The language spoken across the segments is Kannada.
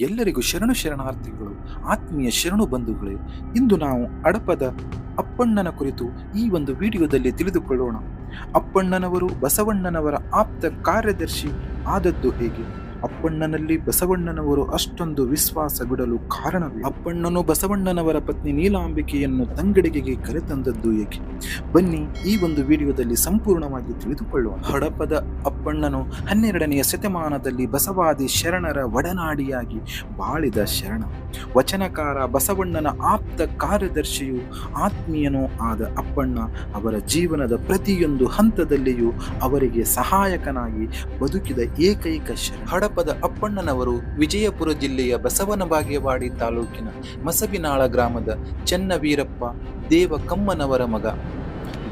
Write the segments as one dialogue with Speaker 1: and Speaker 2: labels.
Speaker 1: ಎಲ್ಲರಿಗೂ ಶರಣಾರ್ಥಿಗಳು, ಆತ್ಮೀಯ ಶರಣು ಬಂಧುಗಳೇ. ಇಂದು ನಾವು ಹಡಪದ ಅಪ್ಪಣ್ಣನ ಕುರಿತು ಈ ಒಂದು ವಿಡಿಯೋದಲ್ಲಿ ತಿಳಿದುಕೊಳ್ಳೋಣ. ಅಪ್ಪಣ್ಣನವರು ಬಸವಣ್ಣನವರ ಆಪ್ತ ಕಾರ್ಯದರ್ಶಿ ಆದದ್ದು ಹೇಗೆ? ಅಪ್ಪಣ್ಣನಲ್ಲಿ ಬಸವಣ್ಣನವರು ಅಷ್ಟೊಂದು ವಿಶ್ವಾಸ ಬಿಡಲು ಕಾರಣವೇ? ಅಪ್ಪಣ್ಣನು ಬಸವಣ್ಣನವರ ಪತ್ನಿ ನೀಲಾಂಬಿಕೆಯನ್ನು ತಂಗಡಿಗೆಗೆ ಕರೆತಂದದ್ದು ಏಕೆ? ಬನ್ನಿ ಈ ಒಂದು ವಿಡಿಯೋದಲ್ಲಿ ಸಂಪೂರ್ಣವಾಗಿ ತಿಳಿದುಕೊಳ್ಳೋಣ. ಹಡಪದ ಅಪ್ಪಣ್ಣನು 12ನೆಯ ಶತಮಾನದಲ್ಲಿ ಬಸವಾದಿ ಶರಣರ ಒಡನಾಡಿಯಾಗಿ ಬಾಳಿದ ಶರಣ. ವಚನಕಾರ, ಬಸವಣ್ಣನ ಆಪ್ತ ಕಾರ್ಯದರ್ಶಿಯೂ ಆತ್ಮೀಯನೂ ಆದ ಅಪ್ಪಣ್ಣ ಅವರ ಜೀವನದ ಪ್ರತಿಯೊಂದು ಹಂತದಲ್ಲಿಯೂ ಅವರಿಗೆ ಸಹಾಯಕನಾಗಿ ಬದುಕಿದ ಏಕೈಕ ಶರಣ. ಹಡಪದ ಅಪ್ಪಣ್ಣನವರು ವಿಜಯಪುರ ಜಿಲ್ಲೆಯ ಬಸವನ ಬಾಗೇವಾಡಿ ತಾಲೂಕಿನ ಮಸಬಿನಾಳ ಗ್ರಾಮದ ಚೆನ್ನವೀರಪ್ಪ ದೇವಕಮ್ಮನವರ ಮಗ.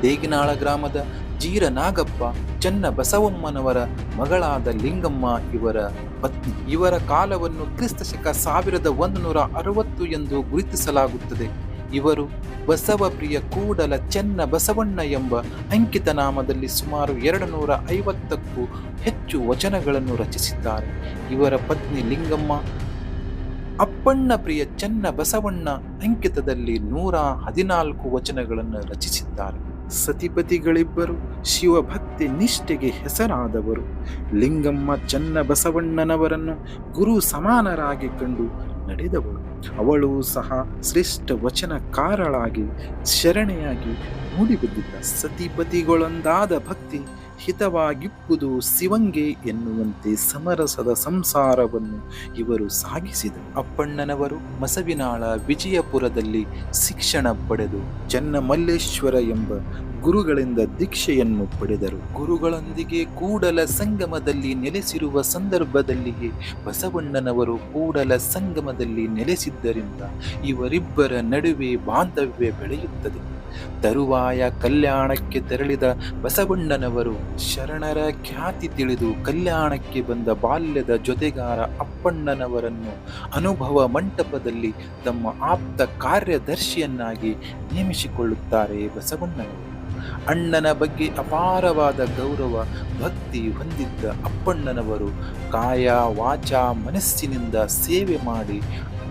Speaker 1: ದೇಗಿನಾಳ ಗ್ರಾಮದ ಜೀರನಾಗಪ್ಪ ಚೆನ್ನ ಬಸವಮ್ಮನವರ ಮಗಳಾದ ಲಿಂಗಮ್ಮ ಇವರ ಪತ್ನಿ. ಇವರ ಕಾಲವನ್ನು ಕ್ರಿಸ್ತಶಕ 1160 ಎಂದು ಗುರುತಿಸಲಾಗುತ್ತದೆ. ಇವರು ಬಸವಪ್ರಿಯ ಕೂಡಲ ಚೆನ್ನ ಬಸವಣ್ಣ ಎಂಬ ಅಂಕಿತ ನಾಮದಲ್ಲಿ ಸುಮಾರು 250ಕ್ಕೂ ಹೆಚ್ಚು ವಚನಗಳನ್ನು ರಚಿಸಿದ್ದಾರೆ. ಇವರ ಪತ್ನಿ ಲಿಂಗಮ್ಮ ಅಪ್ಪಣ್ಣ ಪ್ರಿಯ ಚೆನ್ನ ಬಸವಣ್ಣ ಅಂಕಿತದಲ್ಲಿ 114 ವಚನಗಳನ್ನು ರಚಿಸಿದ್ದಾರೆ. ಸತಿಪತಿಗಳಿಬ್ಬರು ಶಿವಭಕ್ತಿ ನಿಷ್ಠೆಗೆ ಹೆಸರಾದವರು. ಲಿಂಗಮ್ಮ ಚೆನ್ನ ಬಸವಣ್ಣನವರನ್ನು ಗುರು ಸಮಾನರಾಗಿ ಕಂಡು ನಡೆದವಳು. ಅವಳು ಸಹ ಶ್ರೇಷ್ಠ ವಚನಕಾರಳಾಗಿ ಶರಣೆಯಾಗಿ ಮೂಡಿಬಂದಿದ್ದ. ಸತಿಪತಿಗಳೊಂದಾದ ಭಕ್ತಿ ಹಿತವಾಗಿಪ್ಪುದು ಶಿವಂಗೆ ಎನ್ನುವಂತೆ ಸಮರಸದ ಸಂಸಾರವನ್ನು ಇವರು ಸಾಗಿಸಿದರು. ಅಪ್ಪಣ್ಣನವರು ಮಸವಿನಾಳ ವಿಜಯಪುರದಲ್ಲಿ ಶಿಕ್ಷಣ ಪಡೆದು ಚೆನ್ನಮಲ್ಲೇಶ್ವರ ಎಂಬ ಗುರುಗಳಿಂದ ದೀಕ್ಷೆಯನ್ನು ಪಡೆದರು. ಗುರುಗಳೊಂದಿಗೆ ಕೂಡಲ ಸಂಗಮದಲ್ಲಿ ನೆಲೆಸಿರುವ ಸಂದರ್ಭದಲ್ಲಿಯೇ ಬಸವಣ್ಣನವರು ಕೂಡಲ ಸಂಗಮದಲ್ಲಿ ನೆಲೆಸಿದ್ದರಿಂದ ಇವರಿಬ್ಬರ ನಡುವೆ ಬಾಂಧವ್ಯ ಬೆಳೆಯುತ್ತದೆ. ತರುವಾಯ ಕಲ್ಯಾಣಕ್ಕೆ ತೆರಳಿದ ಬಸವಣ್ಣನವರು ಶರಣರ ಖ್ಯಾತಿ ತಿಳಿದು ಕಲ್ಯಾಣಕ್ಕೆ ಬಂದ ಬಾಲ್ಯದ ಜೊತೆಗಾರ ಅಪ್ಪಣ್ಣನವರನ್ನು ಅನುಭವ ಮಂಟಪದಲ್ಲಿ ತಮ್ಮ ಆಪ್ತ ಕಾರ್ಯದರ್ಶಿಯನ್ನಾಗಿ ನೇಮಿಸಿಕೊಳ್ಳುತ್ತಾರೆ ಬಸವಣ್ಣನವರು. ಅಣ್ಣನ ಬಗ್ಗೆ ಅಪಾರವಾದ ಗೌರವ ಭಕ್ತಿ ಹೊಂದಿದ್ದ ಅಪ್ಪಣ್ಣನವರು ಕಾಯ ವಾಚ ಮನಸ್ಸಿನಿಂದ ಸೇವೆ ಮಾಡಿ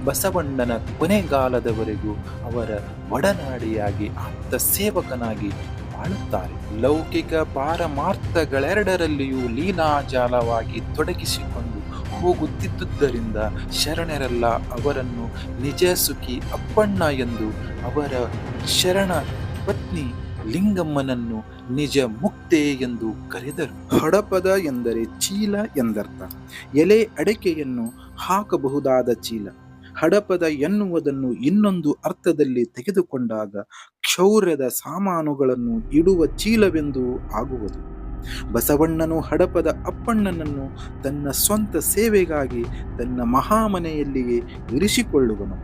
Speaker 1: ಬಸವಣ್ಣನ ಕೊನೆಗಾಲದವರೆಗೂ ಅವರ ಒಡನಾಡಿಯಾಗಿ ಆಪ್ತ ಸೇವಕನಾಗಿ ಬಾಳುತ್ತಾರೆ. ಲೌಕಿಕ ಪಾರಮಾರ್ಥಗಳೆರಡರಲ್ಲಿಯೂ ಲೀಲಾಜಾಲವಾಗಿ ತೊಡಗಿಸಿಕೊಂಡು ಹೋಗುತ್ತಿದ್ದುದರಿಂದ ಶರಣರೆಲ್ಲ ಅವರನ್ನು ನಿಜ ಸುಖಿ ಅಪ್ಪಣ್ಣ ಎಂದು, ಅವರ ಶರಣ ಪತ್ನಿ ಲಿಂಗಮ್ಮನನ್ನು ನಿಜ ಮುಕ್ತೆ ಎಂದು ಕರೆದರು. ಹಡಪದ ಎಂದರೆ ಚೀಲ ಎಂದರ್ಥ. ಎಲೆ ಅಡಿಕೆಯನ್ನು ಹಾಕಬಹುದಾದ ಚೀಲ. ಹಡಪದ ಎನ್ನುವುದನ್ನು ಇನ್ನೊಂದು ಅರ್ಥದಲ್ಲಿ ತೆಗೆದುಕೊಂಡಾಗ ಕ್ಷೌರ್ಯದ ಸಾಮಾನುಗಳನ್ನು ಇಡುವ ಚೀಲವೆಂದು ಆಗುವುದು. ಬಸವಣ್ಣನು ಹಡಪದ ಅಪ್ಪಣ್ಣನನ್ನು ತನ್ನ ಸ್ವಂತ ಸೇವೆಗಾಗಿ ತನ್ನ ಮಹಾಮನೆಯಲ್ಲಿಯೇ ಇರಿಸಿಕೊಳ್ಳುವನು.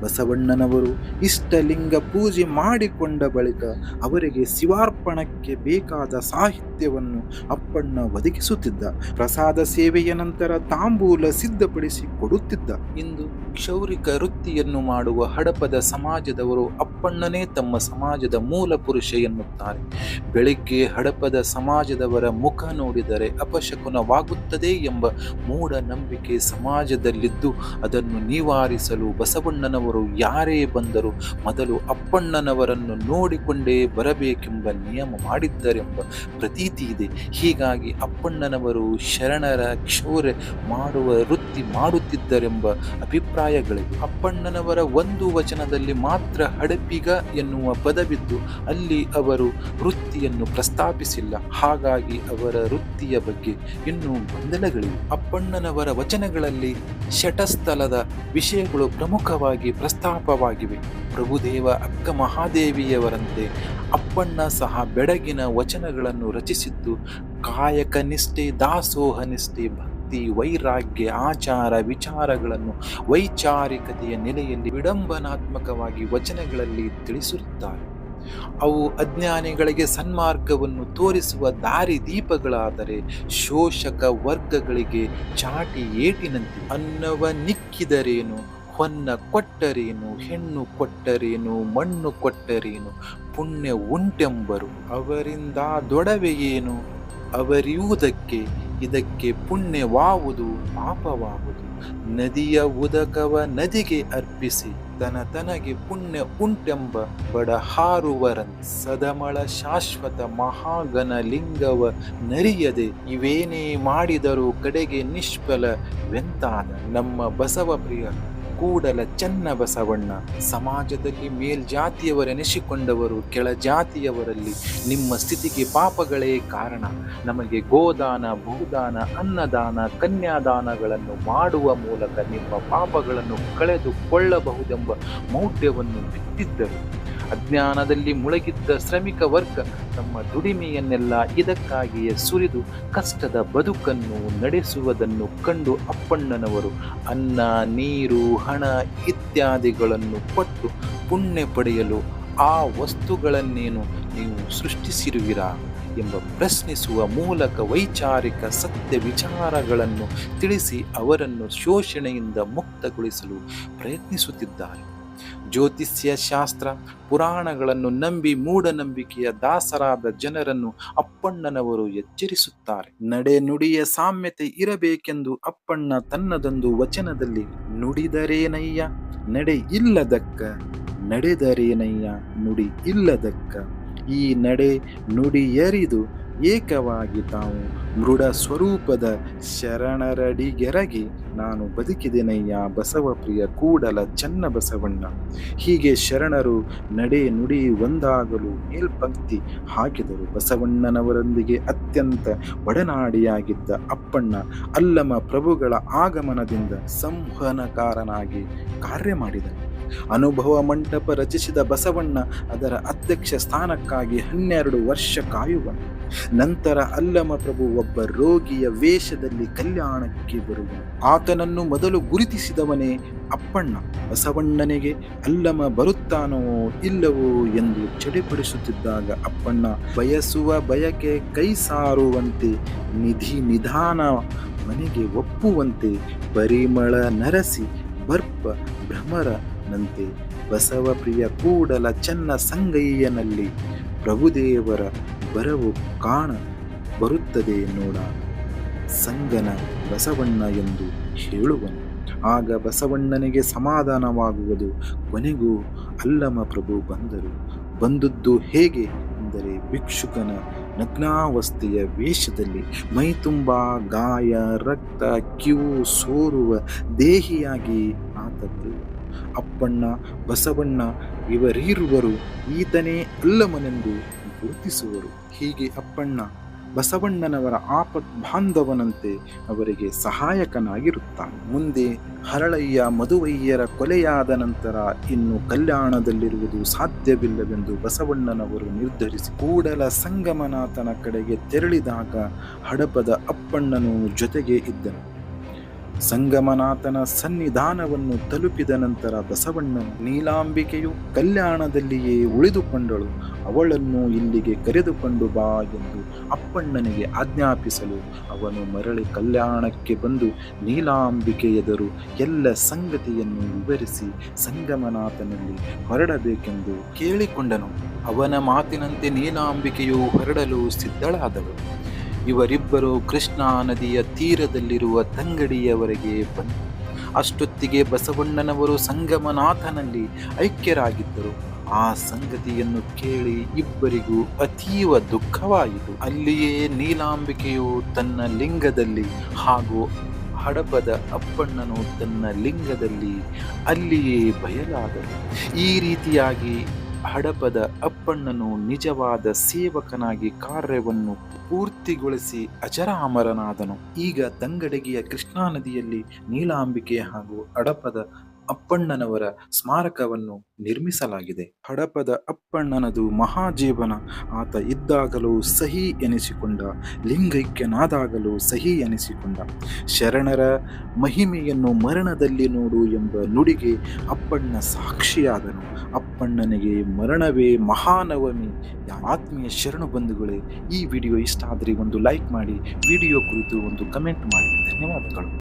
Speaker 1: ಬಸವಣ್ಣನವರು ಇಷ್ಟಲಿಂಗ ಪೂಜೆ ಮಾಡಿಕೊಂಡ ಬಳಿಕ ಅವರಿಗೆ ಶಿವಾರ್ಪಣಕ್ಕೆ ಬೇಕಾದ ಸಾಹಿತ್ಯವನ್ನು ಅಪ್ಪಣ್ಣ ಒದಗಿಸುತ್ತಿದ್ದ. ಪ್ರಸಾದ ಸೇವೆಯ ನಂತರ ತಾಂಬೂಲ ಸಿದ್ಧಪಡಿಸಿ ಕೊಡುತ್ತಿದ್ದ. ಇಂದು ಕ್ಷೌರಿಕ ವೃತ್ತಿಯನ್ನು ಮಾಡುವ ಹಡಪದ ಸಮಾಜದವರು ಅಪ್ಪಣ್ಣನೇ ತಮ್ಮ ಸಮಾಜದ ಮೂಲ ಪುರುಷ ಎನ್ನುತ್ತಾರೆ. ಬೆಳಿಗ್ಗೆ ಹಡಪದ ಸಮಾಜದವರ ಮುಖ ನೋಡಿದರೆ ಅಪಶಕುನವಾಗುತ್ತದೆ ಎಂಬ ಮೂಢನಂಬಿಕೆ ಸಮಾಜದಲ್ಲಿದ್ದು ಅದನ್ನು ನಿವಾರಿಸಲು ಬಸವಣ್ಣನವರು ಯಾರೇ ಬಂದರೂ ಮೊದಲು ಅಪ್ಪಣ್ಣನವರನ್ನು ನೋಡಿಕೊಂಡೇ ಬರಬೇಕೆಂಬ ನಿಯಮ ಮಾಡಿದ್ದರೆಂಬ ಪ್ರತೀತಿ ಇದೆ. ಹೀಗಾಗಿ ಅಪ್ಪಣ್ಣನವರು ಶರಣರ ಕ್ಷೌರ್ಯ ಮಾಡುವ ವೃತ್ತಿ ಮಾಡುತ್ತಿದ್ದರೆಂಬ ಅಭಿಪ್ರಾಯಗಳಿವೆ. ಅಪ್ಪಣ್ಣನವರ ಒಂದು ವಚನದಲ್ಲಿ ಮಾತ್ರ ಹಡಪಿಗ ಎನ್ನುವ ಪದವಿದ್ದು ಅಲ್ಲಿ ಅವರು ವೃತ್ತಿಯನ್ನು ಪ್ರಸ್ತಾಪಿಸಿಲ್ಲ. ಹಾಗಾಗಿ ಅವರ ವೃತ್ತಿಯ ಬಗ್ಗೆ ಇನ್ನೂ ಗೊಂದಲಗಳಿವೆ. ಅಪ್ಪಣ್ಣನವರ ವಚನಗಳಲ್ಲಿ ಶಟಸ್ಥಲದ ವಿಷಯಗಳು ಪ್ರಮುಖವಾಗಿ ಪ್ರಸ್ತಾಪವಾಗಿವೆ. ಪ್ರಭುದೇವ ಅಕ್ಕ ಮಹಾದೇವಿಯವರಂತೆ ಅಪ್ಪಣ್ಣ ಸಹ ಬೆಡಗಿನ ವಚನಗಳನ್ನು ರಚಿಸಿದ್ದು ಕಾಯಕ ನಿಷ್ಠೆ, ದಾಸೋಹ ನಿಷ್ಠೆ, ಭಕ್ತಿ, ವೈರಾಗ್ಯ, ಆಚಾರ ವಿಚಾರಗಳನ್ನು ವೈಚಾರಿಕತೆಯ ನೆಲೆಯಲ್ಲಿ ವಿಡಂಬನಾತ್ಮಕವಾಗಿ ವಚನಗಳಲ್ಲಿ ತಿಳಿಸಿರುತ್ತಾರೆ. ಅವು ಅಜ್ಞಾನಿಗಳಿಗೆ ಸನ್ಮಾರ್ಗವನ್ನು ತೋರಿಸುವ ದಾರಿದೀಪಗಳಾದರೆ ಶೋಷಕ ವರ್ಗಗಳಿಗೆ ಚಾಟಿ ಏಟಿನಂತೆ. ಅನ್ನವ ನಿಕ್ಕಿದರೇನು, ಹೊನ್ನ ಕೊಟ್ಟರೇನು, ಹೆಣ್ಣು ಕೊಟ್ಟರೇನು, ಮಣ್ಣು ಕೊಟ್ಟರೇನು, ಪುಣ್ಯ ಉಂಟೆಂಬರು. ಅವರಿಂದ ದೊಡವೆಯೇನು, ಅವರಿಯುವುದಕ್ಕೆ ಇದಕ್ಕೆ ಪುಣ್ಯವಾವುದು ಪಾಪವಾವುದು. ನದಿಯ ಉದಕವ ನದಿಗೆ ಅರ್ಪಿಸಿ ತನಗೆ ಪುಣ್ಯ ಉಂಟೆಂಬ ಬಡ ಹಾರುವರನ್ ಸದಮಳ ಶಾಶ್ವತ ಮಹಾಗನ ಲಿಂಗವ ನರಿಯದೆ ಇವೇನೇ ಮಾಡಿದರೂ ಕಡೆಗೆ ನಿಷ್ಫಲವೆಂತಾದ ನಮ್ಮ ಬಸವ ಪ್ರಿಯ ಕೂಡಲ ಚೆನ್ನ ಬಸವಣ್ಣ ಸಮಾಜದಲ್ಲಿ ಮೇಲ್ಜಾತಿಯವರೆನಿಸಿಕೊಂಡವರು ಕೆಳಜಾತಿಯವರಲ್ಲಿ ನಿಮ್ಮ ಸ್ಥಿತಿಗೆ ಪಾಪಗಳೇ ಕಾರಣ. ನಮಗೆ ಗೋದಾನ, ಭೂದಾನ, ಅನ್ನದಾನ, ಕನ್ಯಾದಾನಗಳನ್ನು ಮಾಡುವ ಮೂಲಕ ನಿಮ್ಮ ಪಾಪಗಳನ್ನು ಕಳೆದುಕೊಳ್ಳಬಹುದೆಂಬ ಮೌಢ್ಯವನ್ನು ಬಿತ್ತಿದ್ದರು. ಅಜ್ಞಾನದಲ್ಲಿ ಮುಳುಗಿದ್ದ ಶ್ರಮಿಕ ವರ್ಗ ತಮ್ಮ ದುಡಿಮೆಯನ್ನೆಲ್ಲ ಇದಕ್ಕಾಗಿಯೇ ಸುರಿದು ಕಷ್ಟದ ಬದುಕನ್ನು ನಡೆಸುವುದನ್ನು ಕಂಡು ಅಪ್ಪಣ್ಣನವರು ಅನ್ನ, ನೀರು, ಹಣ ಇತ್ಯಾದಿಗಳನ್ನು ಕೊಟ್ಟು ಪುಣ್ಯ ಪಡೆಯಲು ಆ ವಸ್ತುಗಳನ್ನೇನು ನೀವು ಸೃಷ್ಟಿಸಿರುವಿರಾ ಎಂಬ ಪ್ರಶ್ನಿಸುವ ಮೂಲಕ ವೈಚಾರಿಕ ಸತ್ಯ ವಿಚಾರಗಳನ್ನು ತಿಳಿಸಿ ಅವರನ್ನು ಶೋಷಣೆಯಿಂದ ಮುಕ್ತಗೊಳಿಸಲು ಪ್ರಯತ್ನಿಸುತ್ತಿದ್ದಾರೆ. ಜ್ಯೋತಿಷ್ಯ ಶಾಸ್ತ್ರ ಪುರಾಣಗಳನ್ನು ನಂಬಿ ಮೂಢನಂಬಿಕೆಯ ದಾಸರಾದ ಜನರನ್ನು ಅಪ್ಪಣ್ಣನವರು ಎಚ್ಚರಿಸುತ್ತಾರೆ. ನಡೆ ನುಡಿಯ ಸಾಮ್ಯತೆ ಇರಬೇಕೆಂದು ಅಪ್ಪಣ್ಣ ತನ್ನದೊಂದು ವಚನದಲ್ಲಿ ನುಡಿದರೇನಯ್ಯ ನಡೆ ಇಲ್ಲದಕ್ಕ, ನಡೆದರೇನಯ್ಯ ನುಡಿ ಇಲ್ಲದಕ್ಕ, ಈ ನಡೆ ನುಡಿಯರಿದು ಏಕವಾಗಿ ತಾವು ಮೃಡ ಸ್ವರೂಪದ ಶರಣರಡಿಗೆರಗಿ ನಾನು ಬದುಕಿದೆನಯ್ಯ ಬಸವಪ್ರಿಯ ಕೂಡಲ ಚೆನ್ನ ಬಸವಣ್ಣ. ಹೀಗೆ ಶರಣರು ನಡೆ ನುಡಿ ಒಂದಾಗಲು ಮೇಲ್ಪಂಕ್ತಿ ಹಾಕಿದರು. ಬಸವಣ್ಣನವರೊಂದಿಗೆ ಅತ್ಯಂತ ಒಡನಾಡಿಯಾಗಿದ್ದ ಅಪ್ಪಣ್ಣ ಅಲ್ಲಮ ಪ್ರಭುಗಳ ಆಗಮನದಿಂದ ಸಂವಹನಕಾರನಾಗಿ ಕಾರ್ಯ ಮಾಡಿದನು. ಅನುಭವ ಮಂಟಪ ರಚಿಸಿದ ಬಸವಣ್ಣ ಅದರ ಅಧ್ಯಕ್ಷ ಸ್ಥಾನಕ್ಕಾಗಿ 12 ವರ್ಷ ಕಾಯುವನು. ನಂತರ ಅಲ್ಲಮ ಪ್ರಭು ಒಬ್ಬ ರೋಗಿಯ ವೇಷದಲ್ಲಿ ಕಲ್ಯಾಣಕ್ಕೆ ಬರುವನು. ಆತನನ್ನು ಮೊದಲು ಗುರುತಿಸಿದವನೇ ಅಪ್ಪಣ್ಣ. ಬಸವಣ್ಣನಿಗೆ ಅಲ್ಲಮ ಬರುತ್ತಾನೋ ಇಲ್ಲವೋ ಎಂದು ಚಡಿಪಡಿಸುತ್ತಿದ್ದಾಗ ಅಪ್ಪಣ್ಣ ಬಯಸುವ ಬಯಕೆ ಕೈ ಸಾರುವಂತೆ, ನಿಧಿ ನಿಧಾನ ಮನೆಗೆ ಒಪ್ಪುವಂತೆ, ಪರಿಮಳ ನರಸಿ ಬರ್ಪ ಭ್ರಮರ ನಂತೆ ಬಸವಪ್ರಿಯ ಕೂಡಲ ಚೆನ್ನ ಸಂಗಯ್ಯನಲ್ಲಿ ಪ್ರಭುದೇವರ ಬರವು ಕಾಣ ಬರುತ್ತದೆ ನೋಡ ಸಂಗನ ಬಸವಣ್ಣ ಎಂದು ಹೇಳುವನು. ಆಗ ಬಸವಣ್ಣನಿಗೆ ಸಮಾಧಾನವಾಗುವುದು. ಕೊನೆಗೂ ಅಲ್ಲಮ ಪ್ರಭು ಬಂದರು. ಬಂದದ್ದು ಹೇಗೆ ಅಂದರೆ ಭಿಕ್ಷುಕನ ನಗ್ನಾವಸ್ಥೆಯ ವೇಷದಲ್ಲಿ, ಮೈ ತುಂಬ ಗಾಯ, ರಕ್ತ, ಕಿವು ಸೋರುವ ದೇಹಿಯಾಗಿ ಆತ ಬರುವನು. ಅಪ್ಪಣ್ಣ, ಬಸವಣ್ಣ ಇವರಿರುವರು ಈತನೇ ಅಲ್ಲಮನೆಂದು ಗುರುತಿಸುವರು. ಹೀಗೆ ಅಪ್ಪಣ್ಣ ಬಸವಣ್ಣನವರ ಆಪತ್ ಬಾಂಧವನಂತೆ ಅವರಿಗೆ ಸಹಾಯಕನಾಗಿರುತ್ತಾನೆ. ಮುಂದೆ ಹರಳಯ್ಯ ಮಧುವಯ್ಯರ ಕೊಲೆಯಾದ ನಂತರ ಇನ್ನು ಕಲ್ಯಾಣದಲ್ಲಿರುವುದು ಸಾಧ್ಯವಿಲ್ಲವೆಂದು ಬಸವಣ್ಣನವರು ನಿರ್ಧರಿಸಿ ಕೂಡಲ ಸಂಗಮನಾಥನ ಕಡೆಗೆ ತೆರಳಿದಾಗ ಹಡಪದ ಅಪ್ಪಣ್ಣನು ಜೊತೆಗೆ ಇದ್ದನು. ಸಂಗಮನಾಥನ ಸನ್ನಿಧಾನವನ್ನು ತಲುಪಿದ ನಂತರ ಬಸವಣ್ಣನ ನೀಲಾಂಬಿಕೆಯು ಕಲ್ಯಾಣದಲ್ಲಿಯೇ ಉಳಿದುಕೊಂಡಳು, ಅವಳನ್ನು ಇಲ್ಲಿಗೆ ಕರೆದುಕೊಂಡು ಬಾ ಎಂದು ಅಪ್ಪಣ್ಣನಿಗೆ ಆಜ್ಞಾಪಿಸಲು ಅವನು ಮರಳಿ ಕಲ್ಯಾಣಕ್ಕೆ ಬಂದು ನೀಲಾಂಬಿಕೆ ಎದುರು ಎಲ್ಲ ಸಂಗತಿಯನ್ನು ವಿವರಿಸಿ ಸಂಗಮನಾಥನಲ್ಲಿ ಹೊರಡಬೇಕೆಂದು ಕೇಳಿಕೊಂಡನು. ಅವನ ಮಾತಿನಂತೆ ನೀಲಾಂಬಿಕೆಯು ಹೊರಡಲು ಸಿದ್ಧಳಾದಳು. ಇವರಿಬ್ಬರು ಕೃಷ್ಣಾ ನದಿಯ ತೀರದಲ್ಲಿರುವ ತಂಗಡಿಯವರೆಗೆ ಬಂದರು. ಅಷ್ಟೊತ್ತಿಗೆ ಬಸವಣ್ಣನವರು ಸಂಗಮನಾಥನಲ್ಲಿ ಐಕ್ಯರಾಗಿದ್ದರು. ಆ ಸಂಗತಿಯನ್ನು ಕೇಳಿ ಇಬ್ಬರಿಗೂ ಅತೀವ ದುಃಖವಾಯಿತು. ಅಲ್ಲಿಯೇ ನೀಲಾಂಬಿಕೆಯು ತನ್ನ ಲಿಂಗದಲ್ಲಿ ಹಾಗೂ ಹಡಪದ ಅಪ್ಪಣ್ಣನು ತನ್ನ ಲಿಂಗದಲ್ಲಿ ಅಲ್ಲಿಯೇ ಬಯಲಾದರು. ಈ ರೀತಿಯಾಗಿ ಹಡಪದ ಅಪ್ಪಣ್ಣನು ನಿಜವಾದ ಸೇವಕನಾಗಿ ಕಾರ್ಯವನ್ನು ಪೂರ್ತಿಗೊಳಿಸಿ ಅಜರಾಮರನಾದನು. ಈಗ ತಂಗಡಗಿಯ ಕೃಷ್ಣಾ ನದಿಯಲ್ಲಿ ನೀಲಾಂಬಿಕೆ ಹಾಗೂ ಹಡಪದ ಅಪ್ಪಣ್ಣನವರ ಸ್ಮಾರಕವನ್ನು ನಿರ್ಮಿಸಲಾಗಿದೆ. ಹಡಪದ ಅಪ್ಪಣ್ಣನದು ಮಹಾಜೀವನ. ಆತ ಇದ್ದಾಗಲೂ ಸಹಿ ಎನಿಸಿಕೊಂಡ, ಲಿಂಗೈಕ್ಯನಾದಾಗಲೂ ಸಹಿ ಎನಿಸಿಕೊಂಡ. ಶರಣರ ಮಹಿಮೆಯನ್ನು ಮರಣದಲ್ಲಿ ನೋಡು ಎಂಬ ನುಡಿಗೆ ಅಪ್ಪಣ್ಣ ಸಾಕ್ಷಿಯಾದನು. ಅಪ್ಪಣ್ಣನಿಗೆ ಮರಣವೇ ಮಹಾನವಮಿ. ಆತ್ಮೀಯ ಶರಣು ಬಂಧುಗಳೇ, ಈ ವಿಡಿಯೋ ಇಷ್ಟ ಆದರೆ ಒಂದು ಲೈಕ್ ಮಾಡಿ, ವಿಡಿಯೋ ಕುರಿತು ಒಂದು ಕಮೆಂಟ್ ಮಾಡಿ. ಧನ್ಯವಾದಗಳು.